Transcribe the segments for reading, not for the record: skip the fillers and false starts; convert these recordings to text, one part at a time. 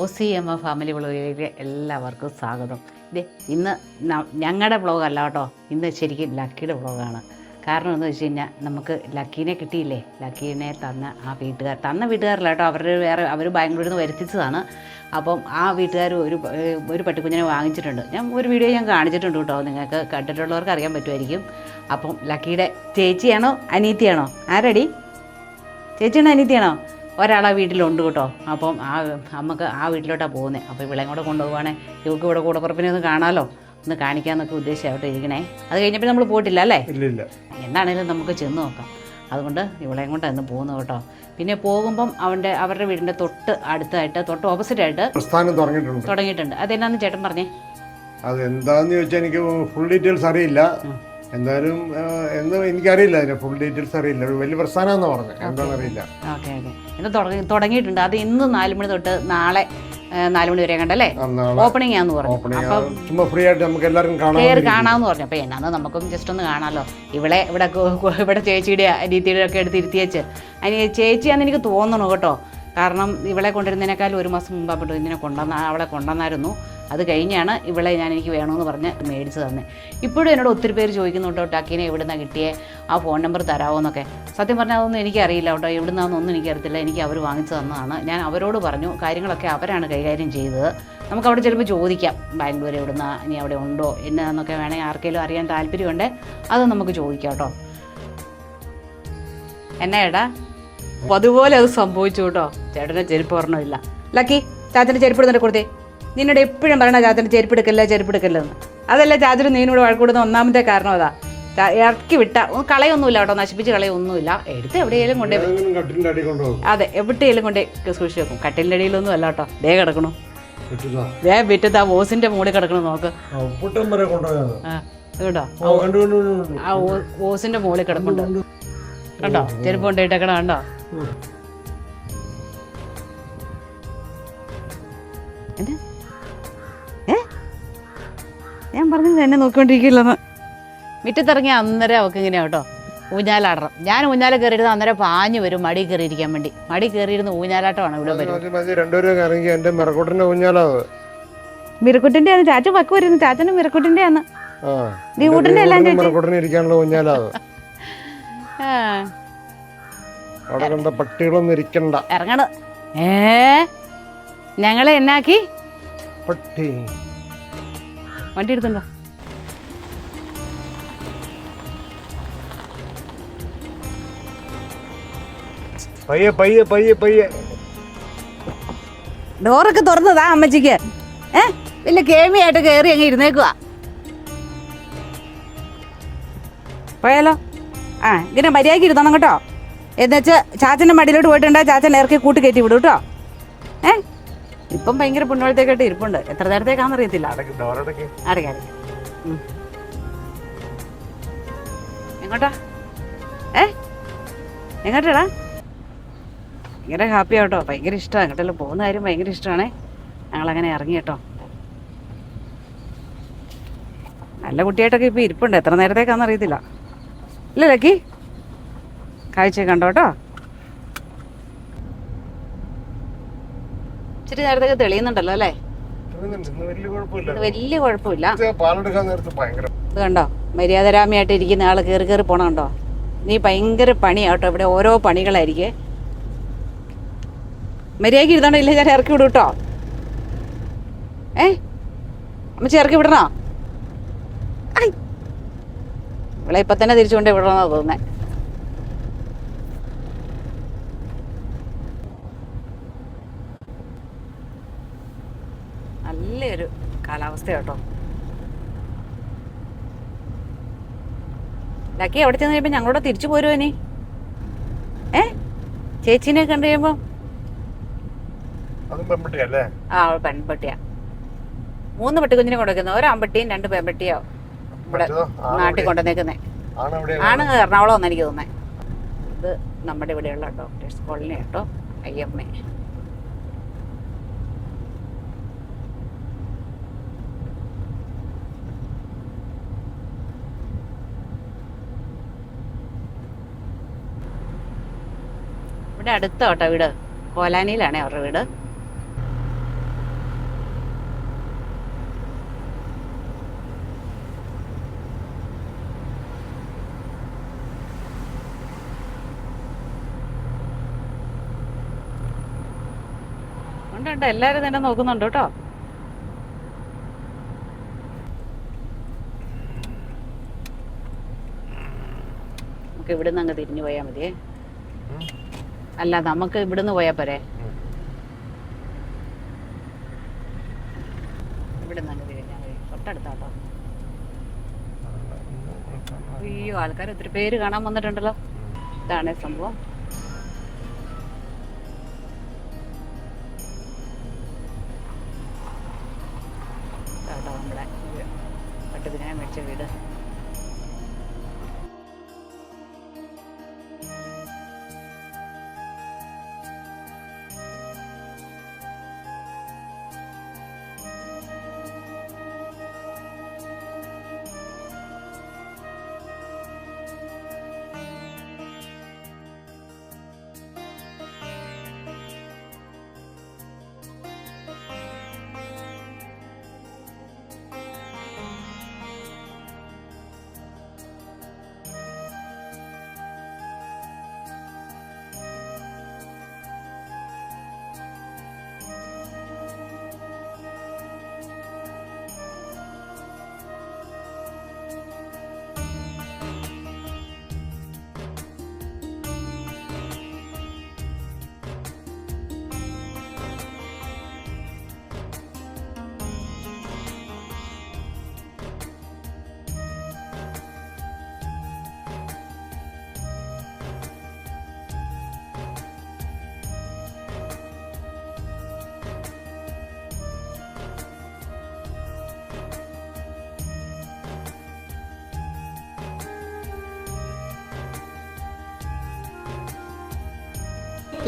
OCM family വ്ളോഗിലേക്ക് എല്ലാവർക്കും സ്വാഗതം. ഇന്ന് ഞങ്ങളുടെ വ്ളോഗല്ല കേട്ടോ, ഇന്ന് ശരിക്കും ലക്കിയുടെ വ്ളോഗാണ്. കാരണം എന്ന് വെച്ച് കഴിഞ്ഞാൽ നമുക്ക് ലക്കീനെ കിട്ടിയില്ലേ, ലക്കീനെ തന്ന വീട്ടുകാരല്ല കേട്ടോ, അവർ ബാംഗ്ലൂരിൽ നിന്ന് വരുത്തിച്ചതാണ്. അപ്പം ആ വീട്ടുകാർ ഒരു പട്ടിക്കുഞ്ഞിനെ വാങ്ങിച്ചിട്ടുണ്ട്. ഒരു വീഡിയോ ഞാൻ കാണിച്ചിട്ടുണ്ട് കേട്ടോ, നിങ്ങൾക്ക് കണ്ടിട്ടുള്ളവർക്ക് അറിയാൻ പറ്റുമായിരിക്കും. അപ്പം ലക്കിയുടെ ചേച്ചിയാണോ അനീത്തിയാണോ, ആരടി ചേച്ചിയാണോ അനീത്തിയാണോ, ഒരാളെ വീട്ടിലുണ്ട് കേട്ടോ. അപ്പം നമുക്ക് ആ വീട്ടിലോട്ടാണ് പോകുന്നത്. അപ്പോൾ ഇവിളെയും കൂടെ കൊണ്ടുപോകുവാണെങ്കിൽ ഇവർക്ക് ഇവിടെ കൂടപ്പുറപ്പിനെ ഒന്ന് കാണാമല്ലോ, ഒന്ന് കാണിക്കാമെന്നൊക്കെ ഉദ്ദേശിച്ചാവട്ടെ ഇരിക്കണേ. അത് കഴിഞ്ഞപ്പോൾ നമ്മൾ പോയിട്ടില്ല അല്ലേ? ഇല്ല. എന്താണേലും നമുക്ക് ചെന്ന് നോക്കാം. അതുകൊണ്ട് ഇവളെയും കൊണ്ട് ഇന്ന് പോകുന്നു കേട്ടോ. പിന്നെ പോകുമ്പം അവരുടെ വീടിൻ്റെ തൊട്ട് ഓപ്പോസിറ്റായിട്ട് പ്രസ്ഥാനം തുടങ്ങിയിട്ടുണ്ട്. അതെന്നാന്ന് ചേട്ടൻ പറഞ്ഞേ? അതെന്താന്ന് ചോദിച്ചാൽ എനിക്ക് ഫുൾ ഡീറ്റെയിൽസ് അറിയില്ല. എന്തായാലും എനിക്കറിയില്ല, അതിന്റെ ഫുൾ ഡീറ്റെയിൽസ് അറിയില്ല. വലിയ പ്രസ്ഥാനമാണെന്ന് പറഞ്ഞത്, എന്താണെന്ന് അറിയില്ല. ഓക്കെ ഇന്ന് തുടങ്ങിയിട്ടുണ്ട്. അത് ഇന്ന് 4 മണി തൊട്ട് നാളെ 4 മണി വരെ കണ്ടല്ലേ ഓപ്പണിംഗ് ആന്ന് പറഞ്ഞു. അപ്പം ഫ്രീ ആയിട്ട് നമുക്ക് എല്ലാവർക്കും കാണാമെന്ന് പറഞ്ഞു. അപ്പോൾ എന്നാന്ന് നമുക്കും ജസ്റ്റ് ഒന്ന് കാണാമല്ലോ. ഇവിടെ ചേച്ചിയുടെ അനീത്തിയുടെ ഒക്കെ എടുത്തിരുത്തിയേച്ച് ചേച്ചിയാന്ന് എനിക്ക് തോന്നണു കേട്ടോ. കാരണം ഇവളെ കൊണ്ടുവരുന്നതിനേക്കാൾ 1 മാസം മുമ്പായിട്ട് അവളെ കൊണ്ടുവന്നായിരുന്നു. അത് കഴിഞ്ഞാണ് എനിക്ക് വേണമെന്ന് പറഞ്ഞ് മേടിച്ച് തന്നെ. ഇപ്പോഴും എന്നോട് ഒത്തിരി പേര് ചോദിക്കുന്നു കേട്ടോ, ടക്കീനെ എവിടുന്നാണ് കിട്ടിയേ, ആ ഫോൺ നമ്പർ തരാമോ എന്നൊക്കെ. സത്യം പറഞ്ഞാൽ അതൊന്നും എനിക്കറിയില്ല കേട്ടോ, എവിടുന്നാണെന്നൊന്നും എനിക്കറിയത്തില്ല. എനിക്ക് അവർ വാങ്ങിച്ചു തന്നതാണ്. ഞാൻ അവരോട് പറഞ്ഞു, കാര്യങ്ങളൊക്കെ അവരാണ് കൈകാര്യം ചെയ്തത്. നമുക്ക് അവിടെ ചിലപ്പോൾ ചോദിക്കാം, ബാംഗ്ലൂർ എവിടുന്നാ, ഇനി അവിടെ ഉണ്ടോ എന്നൊക്കെ വേണമെങ്കിൽ ആർക്കെങ്കിലും അറിയാൻ താല്പര്യമുണ്ട്, അത് നമുക്ക് ചോദിക്കാം കേട്ടോ. എന്നാ ഏടാ അതുപോലെ അത് സംഭവിച്ചു കേട്ടോ. ചേട്ടൻ്റെ ചെരുപ്പ് ഓർമ്മയില്ല. ലക്കി, ചാച്ചൻ്റെ ചെരുപ്പ് എടുത്തിട്ട് കൊടുത്തേ. നിന്നോട് എപ്പോഴും പറയണ ചാച്ചൻ്റെ ചെരുപ്പെടുക്കല്ലെന്ന്. അതല്ല ചാച്ചന് നീനോട് വഴക്കൂടുന്ന ഒന്നാമത്തെ കാരണം അതാ. ഇറക്കി വിട്ട കളയൊന്നുമില്ല കേട്ടോ, നശിപ്പിച്ച് കളയൊന്നുമില്ല. എടുത്ത് എവിടെയെങ്കിലും കൊണ്ടേ, അതെ എവിടെയെങ്കിലും കൊണ്ടേ സൂക്ഷിച്ച് വെക്കും. കട്ടിലിൻ്റെ അടിയിലൊന്നും അല്ല കേട്ടോ. ദേ കിടക്കണു, വിറ്റത്ത് ആ ഓസിന്റെ മുകളിൽ കിടക്കണു. നോക്ക് കേട്ടോ, ആ ഓസിന്റെ മുകളിൽ കിടക്കുന്നുണ്ട് കണ്ടോ, ചെരുപ്പ് കൊണ്ടിട്ടേക്കണ കണ്ടോ. ഞാൻ പറഞ്ഞത് എന്നെ നോക്കിക്കൊണ്ടിരിക്കില്ലെന്ന്. മുറ്റത്തിറങ്ങിയ അന്നേരം അവൾക്ക് ഇങ്ങനെയാ കേട്ടോ ഊഞ്ഞാലാടണം. ഞാൻ ഊഞ്ഞാല കയറിയിരുന്ന അന്നേരം പാഞ്ഞു വരും മടി കയറിയിരിക്കാൻ വേണ്ടി. മടി കയറിയിരുന്ന ഊഞ്ഞാലാട്ടമാണ് ഇവിടെ വരും. മിറക്കുട്ടിന്റെ ആണ് ചാച്ച പക്ക് വരുന്നു. ചാച്ചന്റെ മിറക്കുട്ടിന്റെ ആണ്, ദീകൂട്ടിന്റെ എല്ലാം ഇറങ്ങണ. ഞങ്ങളെ എന്നാക്കി വണ്ടി എടുത്തുണ്ടോ? ഡോറൊക്കെ തുറന്നതാ അമ്മച്ചിക്ക്. വലിയ കേമിയായിട്ട് കയറി അങ്ങ് ഇരുന്നേക്കുവാ. പോയാലോ? ഇങ്ങനെ മര്യാദയ്ക്ക് ഇരുത്തണം കേട്ടോ. എന്നുവെച്ച് ചാച്ചൻ്റെ മടിയിലോട്ട് പോയിട്ടുണ്ടെ ചാച്ചൻ ഇറക്കി കൂട്ടി കയറ്റി വിടും കേട്ടോ. ഇപ്പം ഭയങ്കര പുണ്ണോളത്തേക്കായിട്ട് ഇരിപ്പുണ്ട്. എത്ര നേരത്തേക്കാന്ന് അറിയത്തില്ല. അടയ്ക്ക എങ്ങോട്ടാ? എങ്ങോട്ടാടാ? ഭയങ്കര ഹാപ്പിയാ കേട്ടോ, ഭയങ്കര ഇഷ്ടമാണ്. എങ്ങോട്ടെല്ലാം പോകുന്ന കാര്യം ഭയങ്കര ഇഷ്ടമാണേ. ഞങ്ങളങ്ങനെ ഇറങ്ങി കേട്ടോ. നല്ല കുട്ടിയായിട്ടൊക്കെ ഇപ്പം ഇരിപ്പുണ്ട്. എത്ര നേരത്തേക്കാന്ന് അറിയത്തില്ല. ഇല്ല ലക്കി, കാഴ്ച കണ്ടോ കേട്ടോ. ഇച്ചിരി നേരത്തേക്ക് തെളിയുന്നുണ്ടല്ലോ അല്ലേ? വലിയ കുഴപ്പമില്ല. ഇത് കണ്ടോ, മര്യാദരാമയായിട്ട് ഇരിക്കുന്ന ആള് കയറി പോണ കണ്ടോ. നീ ഭയങ്കര പണിയാട്ടോ, ഇവിടെ ഓരോ പണികളായിരിക്കേ. മര്യാദയ്ക്ക് ഇരുന്നോണ്ടോ, ഇല്ല ഞാൻ ഇറക്കി വിടും കേട്ടോ. അമ്മച്ചി ഇറക്കി വിടണോ? ഇവിടെ ഇപ്പൊ തന്നെ തിരിച്ചുകൊണ്ട് വിടണമെന്നാ തോന്നുന്നേ. നല്ലൊരു കാലാവസ്ഥ കേട്ടോ. ലക്കി അവിടെ ചെന്ന് കഴിയുമ്പോൾ ഞങ്ങളോട് തിരിച്ചു പോരുമോ ഇനി? ചേച്ചീനെ കണ്ടു കഴിയുമ്പോ പെൺപട്ടിയാ. 3 പട്ടിക്കുഞ്ഞിനെ കൊണ്ടുവയ്ക്കുന്നത്, 1 ആൺപട്ടിയും 2 പെൺപട്ടിയോ ഇവിടെ നാട്ടിൽ കൊണ്ടുവന്നേക്കുന്നേ. ആണ് എറണാകുളം എന്ന് എനിക്ക് തോന്നേ. ഇത് നമ്മുടെ ഇവിടെയുള്ള ഡോക്ടേഴ്സ് കോളനി കേട്ടോ, IMA. ഇവിടെ അടുത്ത കേട്ടോ വീട്, കോലാനിയിലാണേ അവരുടെ വീട്. ഉണ്ട് ഉണ്ട്, എല്ലാവരും തന്നെ നോക്കുന്നുണ്ട് കേട്ടോ. നമുക്ക് ഇവിടുന്ന് അങ്ങ് തിരിഞ്ഞു പോയാൽ മതിയേ. അല്ല, നമുക്ക് ഇവിടുന്ന് പോയാൽ പോരെ. ഇവിടുന്ന് അങ്ങ് തിരിഞ്ഞാൽ മതി, തൊട്ടടുത്താട്ടോ. അയ്യോ, ആൾക്കാർ ഒത്തിരി പേര് കാണാൻ വന്നിട്ടുണ്ടല്ലോ. ഇതാണ് സംഭവം. കേട്ടോ, നമ്മുടെ പട്ടുതിനെ മേടിച്ച വീട്.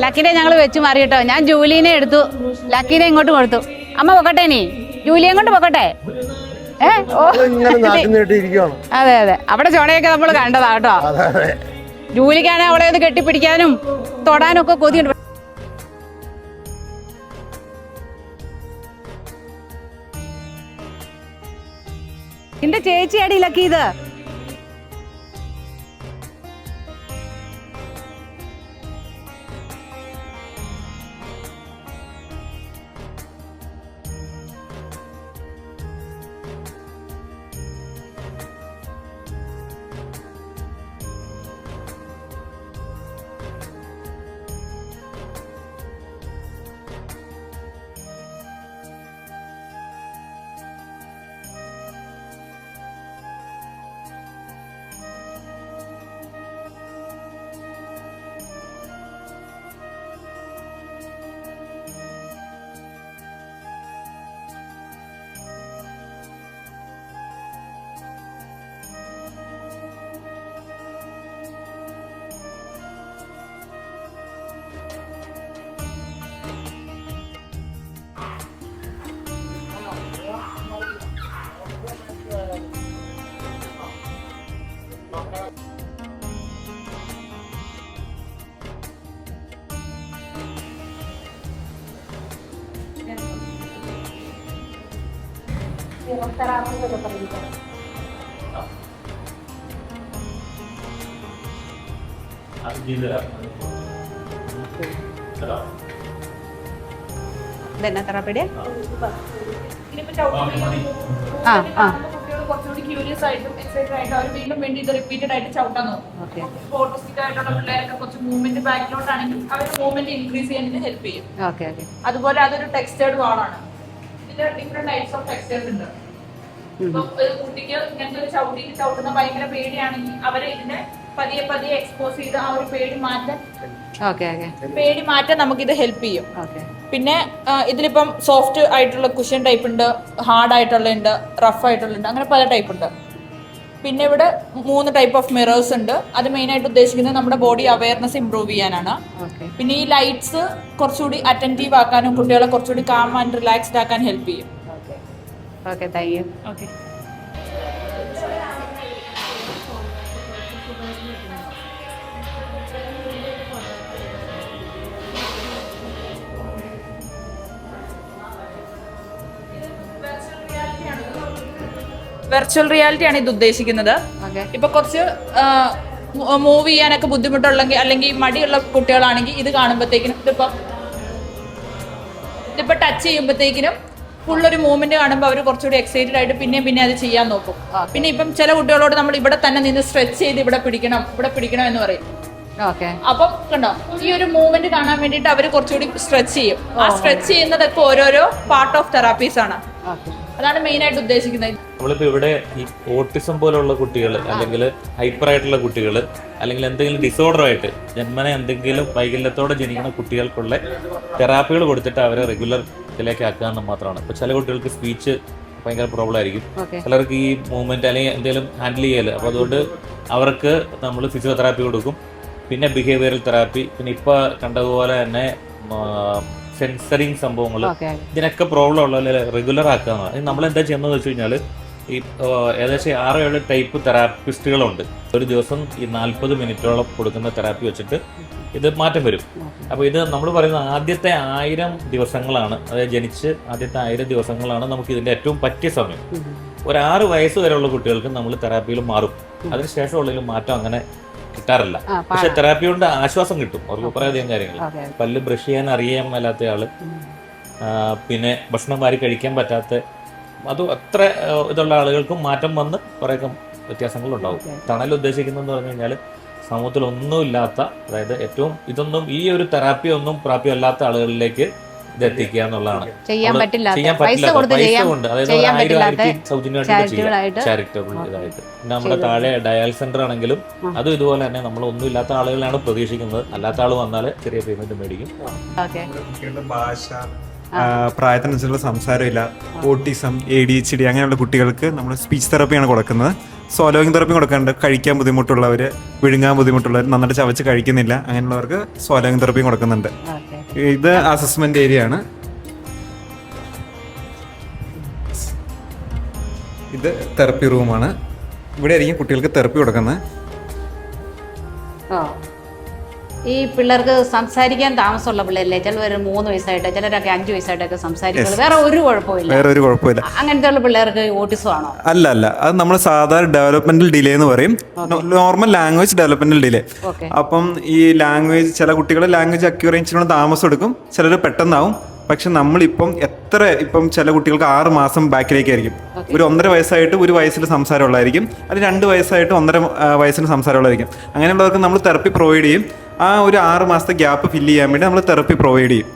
ലക്കിനെ ഞങ്ങൾ വെച്ച് മാറി കേട്ടോ. ഞാൻ ജൂലിനെ എടുത്തു, ലക്കിനെ ഇങ്ങോട്ട് കൊടുത്തു. അമ്മ പൊക്കട്ടെ, നീ ജൂലിയെ കൊണ്ട് പൊക്കട്ടെ. അതെ അതെ, അവിടെ ചോണയൊക്കെ നമ്മൾ കണ്ടതാ കേട്ടോ. ജൂലിക്കാണ് അവളെ ഒന്ന് കെട്ടിപ്പിടിക്കാനും തൊടാനും ഒക്കെ കൊതിയുണ്ട്. നിന്റെ ചേച്ചിയാടി ലക്കി ഇത്. ഇതെന്നാ തെറാപ്പിയുടെ? കുറച്ചുകൂടി ക്യൂരിയസ് ആയിട്ടും എക്സൈറ്റഡ് ആയിട്ടും അവർ വീണ്ടും വേണ്ടി ഇത് റിപ്പീറ്റഡ് ആയിട്ട് ചവിട്ടാൻ നോക്കും. ഓട്ടിസ്റ്റിക് ആയിട്ടുള്ള പിള്ളേരൊക്കെ കുറച്ച് മൂവ്മെന്റ് ബാക്കിലോട്ടാണെങ്കിൽ അവർ മൂവ്മെന്റ് ഇൻക്രീസ് ചെയ്യാൻ ഹെൽപ്പ് ചെയ്യും. അതുപോലെ അതൊരു ടെക്സ്റ്റേർഡ് വാളാണ്. ഇതിൽ ഡിഫറെന്റ് ടൈപ്സ് ഓഫ് ടെക്സ്റ്റേഴ്സ് ഉണ്ട്. ഇപ്പൊ ഒരു കുട്ടിക്ക് ഇങ്ങനത്തെ ഒരു ചവിട്ടുന്ന ഭയങ്കര പേടിയാണെങ്കിൽ അവരെ ഇതിനെ പതിയെ പതിയെ എക്സ്പോസ് ചെയ്ത് ആ ഒരു പേടി മാറ്റാൻ നമുക്കിത് ഹെൽപ്പ് ചെയ്യും. പിന്നെ ഇതിലിപ്പം സോഫ്റ്റ് ആയിട്ടുള്ള കുഷൻ ടൈപ്പ് ഉണ്ട്, ഹാർഡ് ആയിട്ടുള്ള ഉണ്ട്, റഫ് ആയിട്ടുള്ള ഉണ്ട്, അങ്ങനെ പല ടൈപ്പ് ഉണ്ട്. പിന്നെ ഇവിടെ 3 ടൈപ്പ് ഓഫ് മിറേഴ്സ് ഉണ്ട്. അത് മെയിൻ ആയിട്ട് ഉദ്ദേശിക്കുന്നത് നമ്മുടെ ബോഡി അവയർനെസ് ഇംപ്രൂവ് ചെയ്യാനാണ്. പിന്നെ ഈ ലൈറ്റ്സ് കുറച്ചുകൂടി അറ്റൻറ്റീവ് ആക്കാനും കുട്ടികളെ കുറച്ചുകൂടി കാം ആൻഡ് റിലാക്സ്ഡ് ആക്കാൻ ഹെൽപ്പ് ചെയ്യും. വെർച്വൽ റിയാലിറ്റി ആണ് ഇത് ഉദ്ദേശിക്കുന്നത്. ഇപ്പൊ കുറച്ച് മൂവ് ചെയ്യാനൊക്കെ ബുദ്ധിമുട്ടുള്ളെങ്കിൽ അല്ലെങ്കിൽ മടിയുള്ള കുട്ടികളാണെങ്കിൽ ഇത് കാണുമ്പോഴത്തേക്കിനും ഇതിപ്പോ ടച്ച് ചെയ്യുമ്പോഴത്തേക്കിനും ഫുള്ളൊരു മൂവ്മെന്റ് കാണുമ്പോൾ അവർ കുറച്ചുകൂടി എക്സൈറ്റഡ് ആയിട്ട് പിന്നെ അത് ചെയ്യാൻ നോക്കും. പിന്നെ ഇപ്പം ചില കുട്ടികളോട് നമ്മൾ ഇവിടെ തന്നെ നിന്ന് സ്ട്രെച്ച് ചെയ്ത് ഇവിടെ പിടിക്കണം എന്ന് പറയും. അപ്പം കണ്ടോ ഈ ഒരു മൂവ്മെന്റ് കാണാൻ വേണ്ടിയിട്ട് അവർ കുറച്ചുകൂടി സ്ട്രെച്ച് ചെയ്യും. ആ സ്ട്രെച്ച് ചെയ്യുന്നതൊക്കെ ഓരോരോ പാർട്ട് ഓഫ് തെറാപ്പീസ് ആണ്. അതാണ് മെയിൻ ആയിട്ട് ഉദ്ദേശിക്കുന്നത്. നമ്മളിപ്പോ ഇവിടെ ഈ ഓട്ടിസം പോലുള്ള കുട്ടികൾ അല്ലെങ്കിൽ ഹൈപ്പർ ആയിട്ടുള്ള കുട്ടികൾ അല്ലെങ്കിൽ എന്തെങ്കിലും ഡിസോർഡർ ആയിട്ട് ജന്മന എന്തെങ്കിലും വൈകല്യത്തോടെ ജനിക്കുന്ന കുട്ടികൾക്കുള്ള തെറാപ്പികൾ കൊടുത്തിട്ട് അവരെ റെഗുലർ ഇതിലേക്ക് ആക്കുക എന്ന് മാത്രമാണ്. ഇപ്പൊ ചില കുട്ടികൾക്ക് സ്പീച്ച് ഭയങ്കര പ്രോബ്ലം ആയിരിക്കും, ചിലർക്ക് ഈ മൂവ്മെന്റ് അല്ലെങ്കിൽ എന്തെങ്കിലും ഹാൻഡിൽ ചെയ്യല്. അപ്പൊ അതുകൊണ്ട് അവർക്ക് നമ്മൾ ഫിസിയോതെറാപ്പി കൊടുക്കും, പിന്നെ ബിഹേവിയറൽ തെറാപ്പി, പിന്നെ ഇപ്പൊ കണ്ടതുപോലെ തന്നെ സെൻസറിങ് സംഭവങ്ങൾ, ഇതിനൊക്കെ പ്രോബ്ലം ഉള്ള റെഗുലർ ആക്കുക. നമ്മൾ എന്താ ചെയ്യുന്നത് വെച്ച് കഴിഞ്ഞാൽ ഈ ഏകദേശം 6-7 ടൈപ്പ് തെറാപ്പിസ്റ്റുകളുണ്ട്. ഒരു ദിവസം ഈ 40 മിനിറ്റോളം കൊടുക്കുന്ന തെറാപ്പി വെച്ചിട്ട് ഇത് മാറ്റം വരും. അപ്പോൾ ഇത് നമ്മൾ പറയുന്ന ആദ്യത്തെ 1000 ദിവസങ്ങളാണ്, അതായത് ജനിച്ച് ആദ്യത്തെ 1000 ദിവസങ്ങളാണ് നമുക്ക് ഇതിന്റെ ഏറ്റവും പറ്റിയ സമയം. ഒരു 6 വയസ്സ് വരെയുള്ള കുട്ടികൾക്ക് നമ്മൾ തെറാപ്പിയിൽ മാറും. അതിനുശേഷമുള്ളതിലും മാറ്റം അങ്ങനെ കിട്ടാറില്ല. പക്ഷെ തെറാപ്പി കൊണ്ട് ആശ്വാസം കിട്ടും. അവർക്ക് കുറേയധികം കാര്യങ്ങൾ, പല്ല് ബ്രഷ് ചെയ്യാൻ അറിയാൻ മേലാത്ത ആള്, പിന്നെ ഭക്ഷണം വാരി കഴിക്കാൻ പറ്റാത്ത, അത് അത്ര ഇതുള്ള ആളുകൾക്കും മാറ്റം വന്ന് കുറേയൊക്കെ വ്യത്യാസങ്ങളുണ്ടാവും. തണൽ ഉദ്ദേശിക്കുന്നതെന്ന് പറഞ്ഞു കഴിഞ്ഞാൽ സമൂഹത്തിൽ ഒന്നുമില്ലാത്ത, അതായത് ഏറ്റവും ഇതൊന്നും ഈ ഒരു തെറാപ്പി ഒന്നും പ്രാപ്യമല്ലാത്ത ആളുകളിലേക്ക് ഇത് എത്തിക്കുക എന്നുള്ളതാണ്. ചെയ്യാൻ പറ്റില്ല പൈസ കൊണ്ട്, അതായത് 1000 സൗജന്യമായിട്ട് ചെയ്യാം, ചാരിറ്റബിൾ ഇതായിട്ട്. നമ്മുടെ താഴെ ഡയാൽ സെന്റർ ആണെങ്കിലും അതും ഇതുപോലെ തന്നെ നമ്മൾ ഒന്നും ഇല്ലാത്ത ആളുകളാണ് പ്രതീക്ഷിക്കുന്നത്. അല്ലാത്ത ആൾ വന്നാൽ ചെറിയ പേയ്മെന്റ് മേടിക്കും. ഭാഷ, പ്രായത്തിനനുസരിച്ചുള്ള സംസാരമില്ല, ഓട്ടിസം, ADHD അങ്ങനെയുള്ള കുട്ടികൾക്ക് നമ്മൾ സ്പീച്ച് തെറാപ്പിയാണ് കൊടുക്കുന്നത്. സ്വലോയിങ് തെറാപ്പി കൊടുക്കാറുണ്ട്. കഴിക്കാൻ ബുദ്ധിമുട്ടുള്ളവർ, വിഴുങ്ങാൻ ബുദ്ധിമുട്ടുള്ളവർ, നന്നായിട്ട് ചവച്ച് കഴിക്കുന്നില്ല, അങ്ങനെയുള്ളവർക്ക് സ്വലോയിങ് തെറാപ്പിയും കൊടുക്കുന്നുണ്ട്. ഇത് അസസ്മെന്റ് ഏരിയ ആണ്. ഇത് തെറാപ്പി റൂമാണ്. ഇവിടെ ആയിരിക്കും കുട്ടികൾക്ക് തെറാപ്പി കൊടുക്കുന്നത്. ഈ പിള്ളേർക്ക് സംസാരിക്കാൻ താമസമുള്ള പിള്ളേരല്ലേ, ചിലവർ 3 വയസ്സായിട്ട്, ചിലരൊക്കെ 5 വയസ്സായിട്ടൊക്കെ സംസാരിക്കുന്നത്, വേറെ ഒരു കുഴപ്പമില്ല. അങ്ങനത്തെ ഉള്ള പിള്ളേർക്ക് ഓട്ടിസം ആണോ? അല്ല, അത് നമ്മൾ സാധാരണ ഡെവലപ്മെന്റൽ ഡിലേ എന്ന് പറയും. Normal language developmental delay. അപ്പം ഈ ലാംഗ്വേജ്, ചില കുട്ടികൾ ലാംഗ്വേജ് അക്യൂറേഷനുള്ള താമസം എടുക്കും, ചിലർ പെട്ടെന്നാവും. പക്ഷെ നമ്മളിപ്പം ചില കുട്ടികൾക്ക് 6 മാസം ബാക്കിലേക്കായിരിക്കും. ഒരു 1.5 വയസ്സായിട്ട് 1 വയസ്സിൽ സംസാരമുള്ളതായിരിക്കും, അല്ലെങ്കിൽ 2 വയസ്സായിട്ട് 1.5 വയസ്സിന് സംസാരമുള്ളതായിരിക്കും. അങ്ങനെയുള്ളവർക്ക് നമ്മൾ തെറപ്പി പ്രൊവൈഡ് ചെയ്യും. ആ ഒരു 6 മാസത്തെ ഗ്യാപ്പ് ഫില്ല് ചെയ്യാൻ വേണ്ടി നമ്മൾ തെറപ്പി പ്രൊവൈഡ് ചെയ്യും.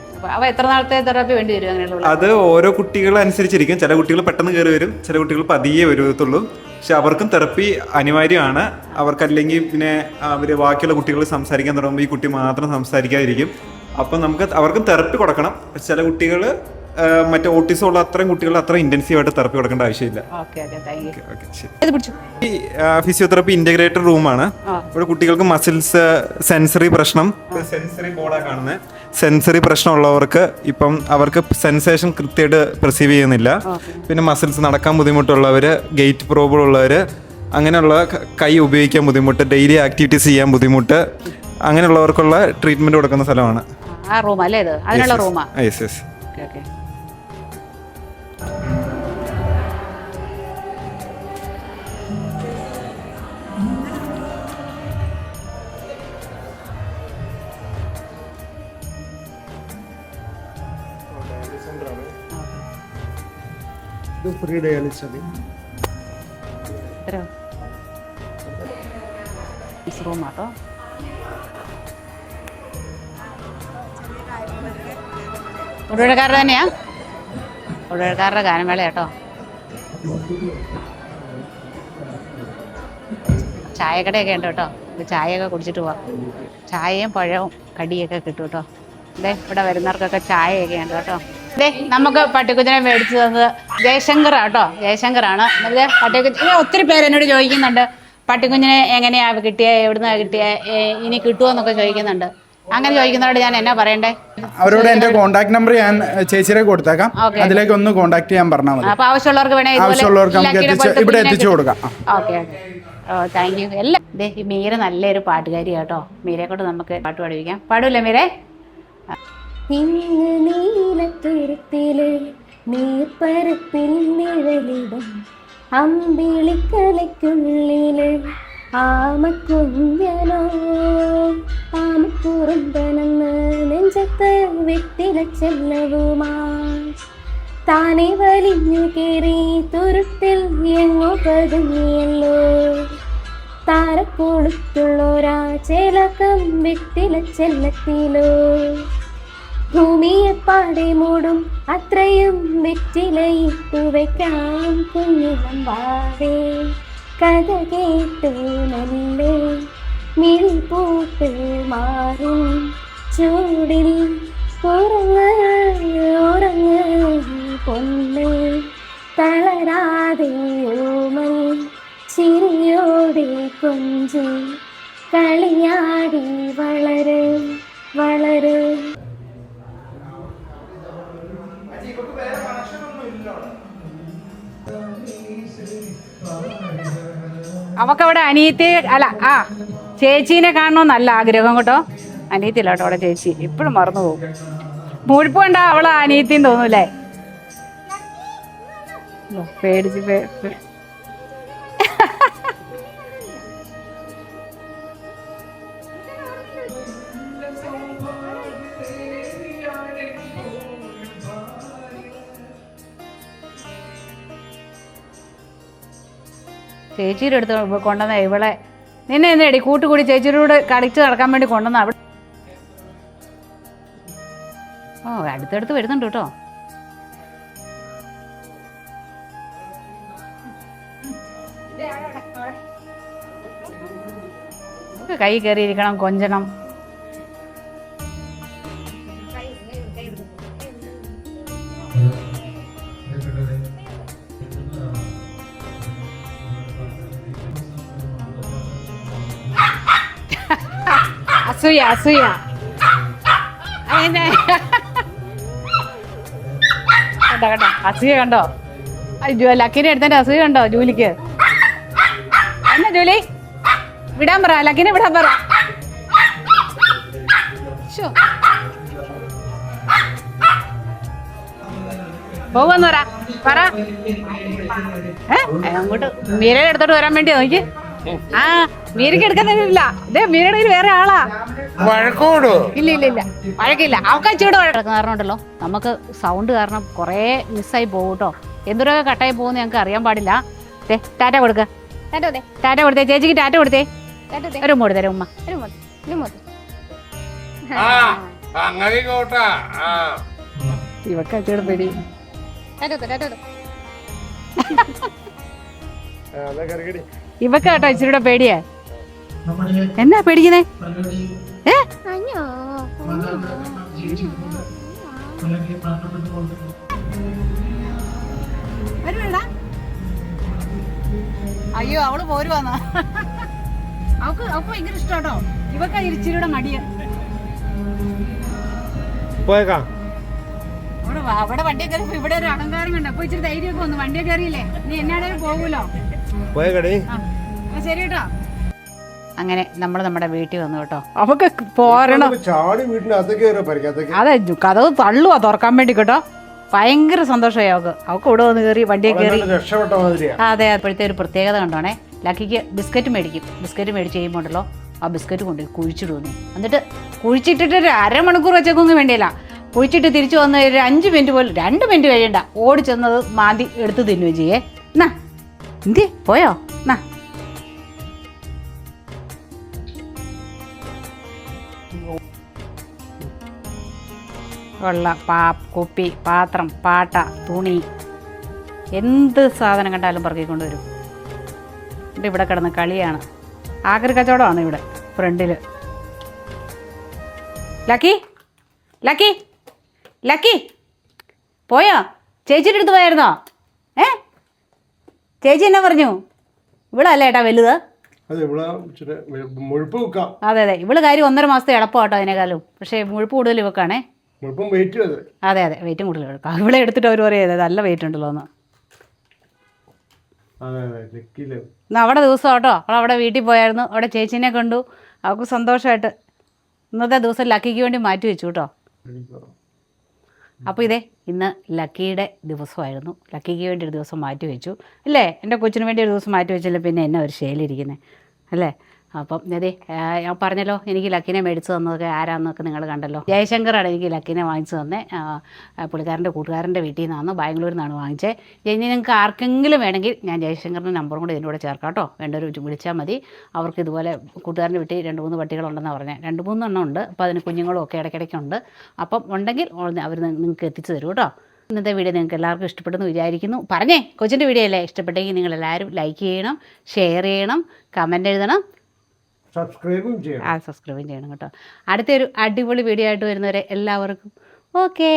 എത്ര നാളത്തെ തെറാപ്പി വേണ്ടി വരും? അത് ഓരോ കുട്ടികളെ അനുസരിച്ചിരിക്കും. ചില കുട്ടികൾ പെട്ടെന്ന് കയറി വരും, ചില കുട്ടികൾ പതിയെ വരത്തുള്ളൂ. പക്ഷെ അവർക്കും തെറപ്പി അനിവാര്യമാണ്. അവർക്കല്ലെങ്കിൽ പിന്നെ അവർ ബാക്കിയുള്ള കുട്ടികൾ സംസാരിക്കാൻ തുടങ്ങുമ്പോൾ ഈ കുട്ടി മാത്രം സംസാരിക്കാതിരിക്കും. അപ്പം അവർക്കും തെറപ്പി കൊടുക്കണം. ചില കുട്ടികൾ മറ്റേ ഓട്ടിസം ഉള്ള അത്രയും കുട്ടികൾ അത്ര ഇന്റൻസീവായിട്ട് തെറപ്പി കൊടുക്കേണ്ട ആവശ്യമില്ല. ഈ ഫിസിയോതെറാപ്പി ഇന്റഗ്രേറ്റഡ് റൂമാണ്. ഇവിടെ കുട്ടികൾക്ക് മസിൽസ്, സെൻസറി പ്രശ്നം, സെൻസറി ബോർഡാണ് കാണുന്നത്. സെൻസറി പ്രശ്നമുള്ളവർക്ക് ഇപ്പം അവർക്ക് സെൻസേഷൻ കൃത്യമായിട്ട് പെർസീവ് ചെയ്യുന്നില്ല. പിന്നെ മസിൽസ് നടക്കാൻ ബുദ്ധിമുട്ടുള്ളവർ, ഗേറ്റ് പ്രോബ്ലം ഉള്ളവർ, അങ്ങനെയുള്ള കൈ ഉപയോഗിക്കാൻ ബുദ്ധിമുട്ട്, ഡെയിലി ആക്ടിവിറ്റീസ് ചെയ്യാൻ ബുദ്ധിമുട്ട്, അങ്ങനെയുള്ളവർക്കുള്ള ട്രീറ്റ്മെന്റ് കൊടുക്കുന്ന സ്ഥലമാണ്. ആ റൂം അല്ലേ ഇത്? അതിനുള്ള റൂമാ? യെസ്. ഫ്രീ ഡയാലിസിസ് റൂമാട്ടോ. തൊടുപുഴക്കാരുടെ തന്നെയാ? തൊടുപുഴക്കാരുടെ ഗാനമേള കേട്ടോ. ചായക്കടയൊക്കെ ഉണ്ട് കേട്ടോ. ചായയൊക്കെ കുടിച്ചിട്ട് പോവാം. ചായയും പഴവും കടിയൊക്കെ കിട്ടും കേട്ടോ. ഇവിടെ വരുന്നവർക്കൊക്കെ ചായയൊക്കെ ഉണ്ട് കേട്ടോ. നമുക്ക് പട്ടിക്കുഞ്ഞിനെ മേടിച്ചു തന്നത് ജയശങ്കർ കേട്ടോ. ജയശങ്കറാണ്. പട്ടിക്കുഞ്ഞിനെ ഒത്തിരി പേര് എന്നോട് ചോദിക്കുന്നുണ്ട്, പട്ടിക്കുഞ്ഞിനെ എങ്ങനെയാ കിട്ടിയ, എവിടുന്നാ കിട്ടിയ, ഇനി കിട്ടുമോ എന്നൊക്കെ ചോദിക്കുന്നുണ്ട്. അങ്ങനെ ചോദിക്കുന്നവരോട് ഞാൻ എന്നാ പറയണ്ടേ? അവരോട് എന്റെ കോൺടാക്ട് നമ്പർ ഞാൻ ചേച്ചിയെ കൊടുത്തേക്കാം, അതിലേക്ക് ഒന്ന് കോൺടാക്ട് ചെയ്യാൻ പറഞ്ഞാൽ മതി. അപ്പൊ ആവശ്യമുള്ളവർക്ക് വേണേ ഇവിടെ എത്തിച്ചു കൊടുക്കാം. ഓക്കെ. Thank you. എല്ലാം ഈ മീര നല്ലൊരു പാട്ടുകാരി കേട്ടോ. മീരയെ കൊണ്ട് നമുക്ക് പാട്ട് പാടിപ്പിക്കാം. പാടൂല്ലേ മീരെ? നീലത്തുരുത്തില് നീർപ്പരപ്പിൽ നിഴലിടും അമ്പിളിക്കലയ്ക്കുള്ളില് ആമക്കുഞ്ഞനോ ആമക്കുറുമ്പനെന്ന് നെഞ്ചത്ത് വെട്ടില ചെല്ലവുമാ താനെ വലിഞ്ഞു കയറി തുരുത്തിൽ എങ്ങോ പതുങ്ങിയല്ലോ. താരക്കൊളുത്തുള്ളോരാ ചേലക്കം വെറ്റില ചെല്ലത്തിലോ. ഭൂമിയെ പാടെ മൂടും അത്രയും വെറ്റിലയിട്ടു വയ്ക്കാം കുഞ്ഞിളം വാവേ. കഥ കേട്ട് മെല്ലെ മിഴി പൂട്ട് മാറും ചൂടിൽ ഉറങ്ങ് ഉറങ്ങ് പൊന്ന്. തളരാതെ ഓമൽ ചിരിയോടെ കൊഞ്ചി കളിയാടി വളര് വളര്. അവക്കവിടെ അനിയത്തി അല്ല ചേച്ചീനെ കാണണമെന്നല്ല ആഗ്രഹം കേട്ടോ. അനിയത്തില്ല കേട്ടോ അവിടെ ചേച്ചി, ഇപ്പോഴും മറന്നു പോകും. മുഴുപ്പ് കണ്ടാ അവളെ അനിയത്തിന്ന് തോന്നൂലേ? പേടിച്ച് ചേച്ചിയുടെ അടുത്ത് കൊണ്ടുവന്ന ഇവളെ നിന്നെ എന്നേടി കൂട്ടുകൂടി ചേച്ചിയുടെ കൂടെ കളിച്ച് നടക്കാൻ വേണ്ടി കൊണ്ടുവന്ന അവിടെ. ഓ അടുത്തടുത്ത് വരുന്നുണ്ട് കേട്ടോ. കൈ കയറിയിരിക്കണം, കൊഞ്ചണം. അസൂയ അസൂയ കണ്ടോ കണ്ടോ അസൂയ കണ്ടോ? ലക്കിനെ എടുത്തതിന്റെ അസൂയ കണ്ടോ ജൂലിക്ക്? എന്നാ ജൂലി വിടാൻ പറ, ലക്കിനെ വിടാൻ പറ. പോവെന്ന് പറ. അങ്ങോട്ട് മീരയുടെ അടുത്തോട്ട് വരാൻ വേണ്ടിയാ നോക്കി. ആ മീരക്ക് എടുക്കുന്നില്ല. ഇതേ മീരയുടെ കയ്യിൽ വേറെ ആളാ. ഇല്ല ഇല്ല ഇല്ല വഴക്കില്ല. അവൾക്ക് അച്ചൂടെ വഴക്ക് കാരണം ഉണ്ടല്ലോ നമുക്ക് സൗണ്ട് കാരണം കുറേ മിസ്സായി പോകും കേട്ടോ. എന്തൊരൊക്കെ കട്ടായി പോകുന്ന ഞങ്ങൾക്ക് അറിയാൻ പാടില്ല. ടാറ്റ കൊടുക്ക, ടാറ്റ കൊടുത്തേ ചേച്ചിക്ക്, ടാറ്റ കൊടുത്തേ. ഒരു ഉമ്മ കൊടുത്തേ ഉമ്മ. ഇവക്ക് അച്ചൂടെ പേടി. ഇവക്ക് കേട്ടോ ഇച്ചിരിയുടെ പേടിയാ. എന്നാ പേടിക്കുന്നേ? അയ്യോ അവള് പോരുവാന്നാ. അവക്ക് ഭയങ്കര ഇഷ്ടാട്ടോ. ഇവക്ക ഇച്ചിരിയുടെ മടിയ. അവിടെ വണ്ടിയെ കയറി ഇവിടെ ഒരു അഹങ്കാരം കണ്ട. അപ്പൊ ഇച്ചിരി ധൈര്യമൊക്കെ വന്നു. വണ്ടിയെ കയറിയില്ലേ നീ എന്നാടേലും പോകൂലോ. ശരി കേട്ടോ. അങ്ങനെ നമ്മൾ നമ്മുടെ വീട്ടിൽ വന്നു കേട്ടോ. അവക്ക് പോരണം. അതെ കഥവ് തള്ളുവാ തുറക്കാൻ വേണ്ടി കേട്ടോ. ഭയങ്കര സന്തോഷമായി അവക്ക് ഇവിടെ വന്ന് കയറി വണ്ടിയെ കയറി. അതെ അപ്പോഴത്തെ ഒരു പ്രത്യേകത കണ്ടോണേ. ലക്കിക്ക് ബിസ്ക്കറ്റ് മേടിക്കും. ബിസ്ക്കറ്റ് മേടിച്ച് കഴിയുമ്പോണ്ടല്ലോ ആ ബിസ്ക്കറ്റ് കൊണ്ട് കുഴിച്ചിടുന്നു. എന്നിട്ട് കുഴിച്ചിട്ടിട്ട് ഒരു അരമണിക്കൂർ വെച്ചേക്കൊന്നും വേണ്ടിയില്ല. കുഴിച്ചിട്ട് തിരിച്ചു വന്ന് ഒരു 5 മിനിറ്റ് പോലും 2 മിനിറ്റ് കഴിയണ്ട ഓടി ചെന്നത് മാന്തി എടുത്ത് തിന്നുകയും ചെയ്യേ. എന്നാ എന്തി പോയോ? എന്നാ വെള്ള കുപ്പി, പാത്രം, പാട്ട, തുണി, എന്ത് സാധനം കണ്ടാലും പറക്കിക്കൊണ്ട് വരും. എന്നിട്ട് ഇവിടെ കിടന്ന് കളിയാണ്. ആക്രി കച്ചവടമാണ് ഇവിടെ ഫ്രണ്ടിൽ. ലക്കി ലക്കി ലക്കി പോയോ? ചേച്ചിയുടെ അടുത്ത് പോയായിരുന്നോ? ചേച്ചി എന്നാ പറഞ്ഞു? ഇവളല്ലേ ഏട്ടാ വലുത്. അതെ അതെ ഇവള് കാര്യം 1.5 മാസത്തെ എളുപ്പമാട്ടോ അതിനേക്കാളും. പക്ഷേ മുഴുപ്പ് കൂടുതൽ ഇവക്കാണേ. അതെ അതെ വെയിറ്റും കൂടുതൽ എടുക്കാം. ഇവിടെ എടുത്തിട്ട് അവർ പറയുന്നത് നല്ല വെയിറ്റ് ഉണ്ടല്ലോ എന്ന്. അവിടെ ദിവസം കേട്ടോ അവൾ അവിടെ വീട്ടിൽ പോയായിരുന്നു. അവിടെ ചേച്ചീനെ കണ്ടു. അവൾക്ക് സന്തോഷമായിട്ട് ഇന്നത്തെ ദിവസം ലക്കിക്ക് വേണ്ടി മാറ്റി വെച്ചു കേട്ടോ. അപ്പോൾ ഇതേ ഇന്ന് ലക്കിയുടെ ദിവസമായിരുന്നു. ലക്കിക്ക് വേണ്ടി ഒരു ദിവസം മാറ്റി വെച്ചു അല്ലേ? എൻ്റെ കൊച്ചിന് വേണ്ടി ഒരു ദിവസം മാറ്റി വെച്ചില്ല പിന്നെ എന്നാ ഒരു ശൈലിരിക്കുന്നത് അല്ലേ? അപ്പം അതെ ഞാൻ പറഞ്ഞല്ലോ എനിക്ക് ലക്കിനെ മേടിച്ച് തന്നതൊക്കെ ആരാന്നൊക്കെ നിങ്ങൾ കണ്ടല്ലോ. ജയശങ്കറാണ് എനിക്ക് ലക്കിനെ വാങ്ങിച്ചു തന്നെ. പുള്ളിക്കാരൻ്റെ കൂട്ടുകാരൻ്റെ വീട്ടിൽ നിന്നാണ്, ബാംഗ്ലൂരിൽ നിന്നാണ് വാങ്ങിച്ചത്. ഇനി നിങ്ങൾക്ക് ആർക്കെങ്കിലും വേണമെങ്കിൽ ഞാൻ ജയശങ്കറിൻ്റെ നമ്പറും കൂടി ഇതിൻ്റെ കൂടെ ചേർക്കാം കേട്ടോ. വേണ്ടവർ വിളിച്ചാൽ മതി. അവർക്ക് ഇതുപോലെ കൂട്ടുകാരൻ്റെ വീട്ടിൽ 2-3 പട്ടികളുണ്ടെന്നാണ് പറഞ്ഞത്. 2-3 എണ്ണം ഉണ്ട്. അപ്പോൾ അതിന് കുഞ്ഞുങ്ങളും ഒക്കെ ഇടയ്ക്കിടയ്ക്കുണ്ട്. അപ്പം ഉണ്ടെങ്കിൽ അവർ നിങ്ങൾക്ക് എത്തിച്ചു തരും കേട്ടോ. ഇന്നത്തെ വീഡിയോ നിങ്ങൾക്ക് എല്ലാവർക്കും ഇഷ്ടപ്പെട്ടെന്ന് വിചാരിക്കുന്നു. പറഞ്ഞേ, കൊച്ചിൻ്റെ വീഡിയോ അല്ലേ? ഇഷ്ടപ്പെട്ടെങ്കിൽ നിങ്ങളെല്ലാവരും ലൈക്ക് ചെയ്യണം, ഷെയർ ചെയ്യണം, കമൻ്റ് എഴുതണം, സബ്സ്ക്രൈബും ചെയ്യണം. സബ്സ്ക്രൈബും ചെയ്യണം കേട്ടോ. അടുത്തൊരു അടിപൊളി വീഡിയോ ആയിട്ട് വരുന്നവരെ എല്ലാവർക്കും ഓക്കേ.